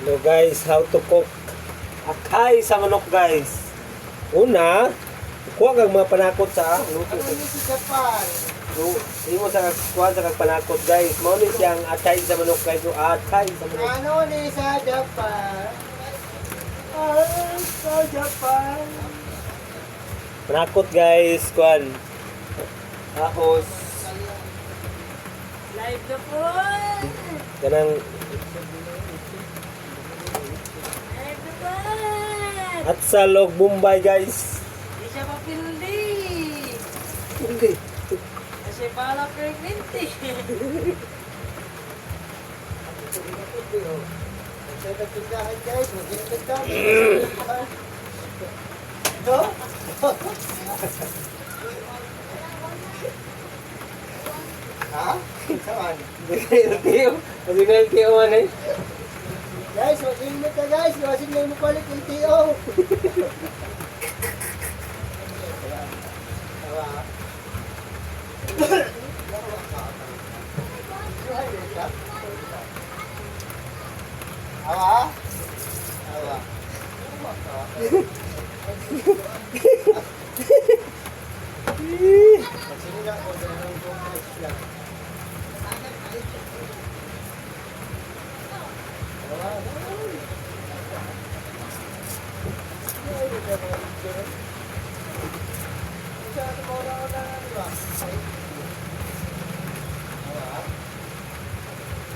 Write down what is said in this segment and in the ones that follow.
Hello guys, how to cook akay sa manok guys. Una, kuha kang mga panakot sa luto. Ano ni si Japan? Hindi mo sa kuha sa kang panakot guys. Mao ni siyang akay sa manok guys. Akay sa manok. Ano ni sa Japan? Ay, sa Japan. Panakot guys, kuan. Ahos. Live na po! Kanang Live na po! at sa log Bombay guys. Hindi siya papildi! Hindi. Kasi pala pregnancy! Sa nagtindahan guys, mag-init ka. No? Ha? Saan? LTO. Kasi na LTO man eh. Guys, mag-init ka guys. Iwasin na yung palit LTO. Awa? Awa. Magsinilang ko sa nang complex lang.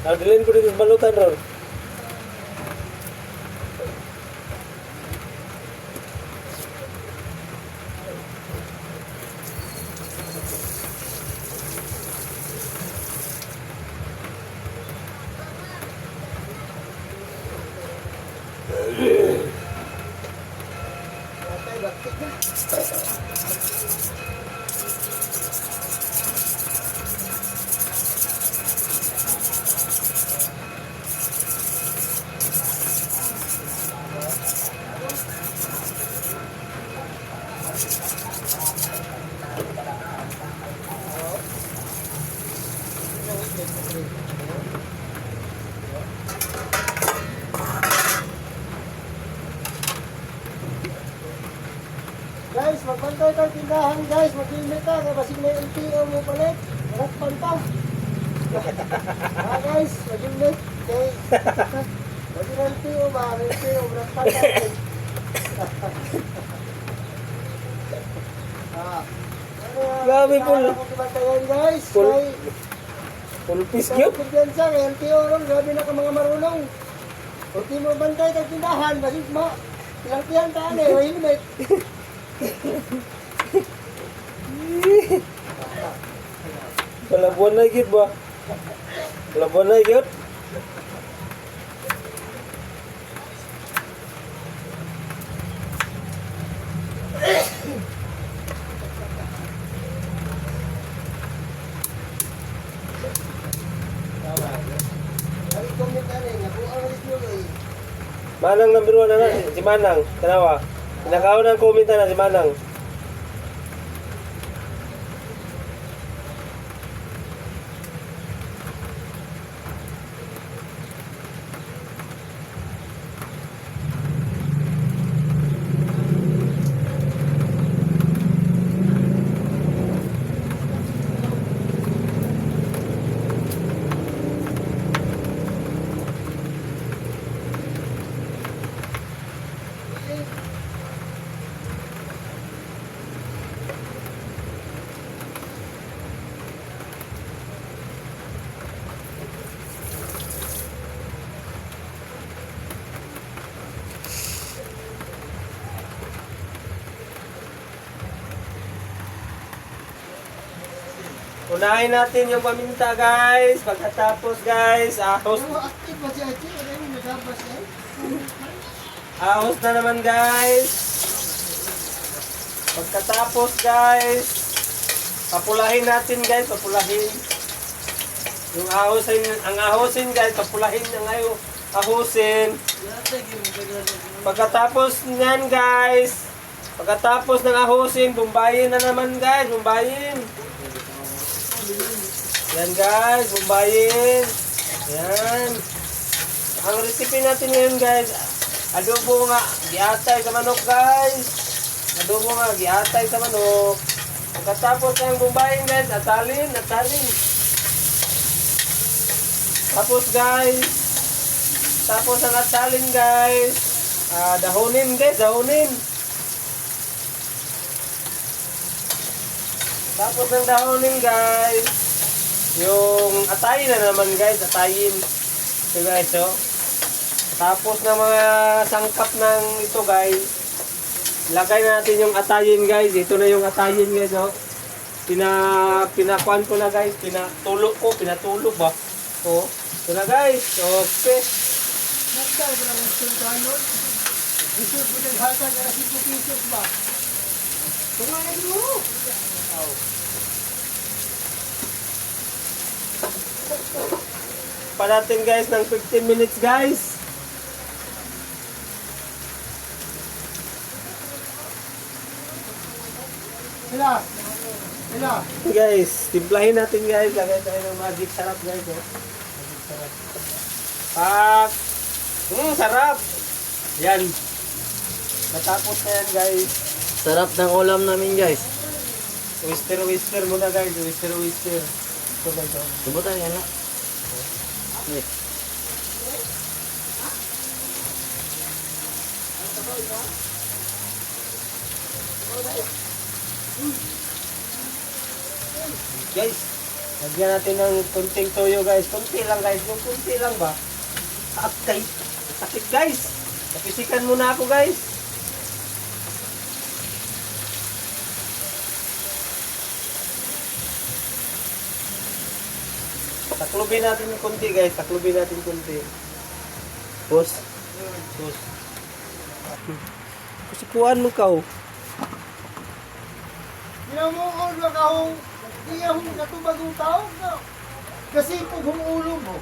Nadalhin ko dito sa balutan ron. Guys, magbantay kang tindahan guys. Mag-init ka. Basig na yung LTO mo palit. Marakpan pa. Ha guys, mag-init. Okay. Basig na LTO ba? LTO, marakpan pa. Grabe, Paul. Bantayan guys. Paul. Kay Pulpis sa yun. kumpiyansa, kay LTO ron. Grabe na ka mga marunong. Kung di mo bantay kang tindahan, basig mo. Ilang ka ano eh, helmet. Palabuan na gid ba? Palabuan na gid. Ay, comment na rin. Ako ang alis mo eh. Manang number 1 na si Manang. Tanawa. Pinakaw ng comment na si Manang. Unahin natin yung paminta guys. Pagkatapos guys, ahos. Ano, active ba si Achi? Ano yung nagabas eh? Ahos na naman guys. Pagkatapos guys, papulahin natin guys, papulahin. Yung ahosin, ang ahosin guys, papulahin ang ahosin. Pagkatapos niyan guys, pagkatapos ng ahosin, bumbayin na naman guys, bumbayin. Yan guys, bumbayin. Yan. Ang recipe natin ngayon guys, adobo nga, giatay sa manok guys. Adobo nga, giatay sa manok. Pagkatapos ang bumbayin guys, atalin. Tapos guys, tapos ang atalin guys, dahonin guys, dahonin. Tapos ang dahonin guys, yung atayin na naman guys, atayin. Ito guys, oh. Tapos ng mga sangkap ng ito guys, lagay natin yung atayin guys. Ito na yung atayin guys, oh. Pinakuan ko na guys, pinatulog ba? Oh, ito na guys. Okay. Nagkay ba lang gusto ko anon? Gusto ko naghatag na 5 pesos ba? Kumain mo! Pa natin guys ng 15 minutes guys. Sila! Guys, timplahin natin guys. Lagay tayo ng magic sarap guys. Oh. Magic sarap. Pak! Sarap! Yan. Matapos na yan guys. Sarap ng ulam namin guys. Whisper muna guys. Whisper. Ito guys. Oh. Subutan yan na. Guys, lagyan natin ng kunting toyo guys. Kunti lang guys. Yung kunti lang ba? Okay. Sakit guys. Napisikan muna ako guys. Taklubin natin yung kunti guys. Taklubin natin kunti. Pus. Kasi kuhaan mo ka oh. Ginamuon na kahong iyahong katubag ng tao ka. Kasi pag humuulo mo,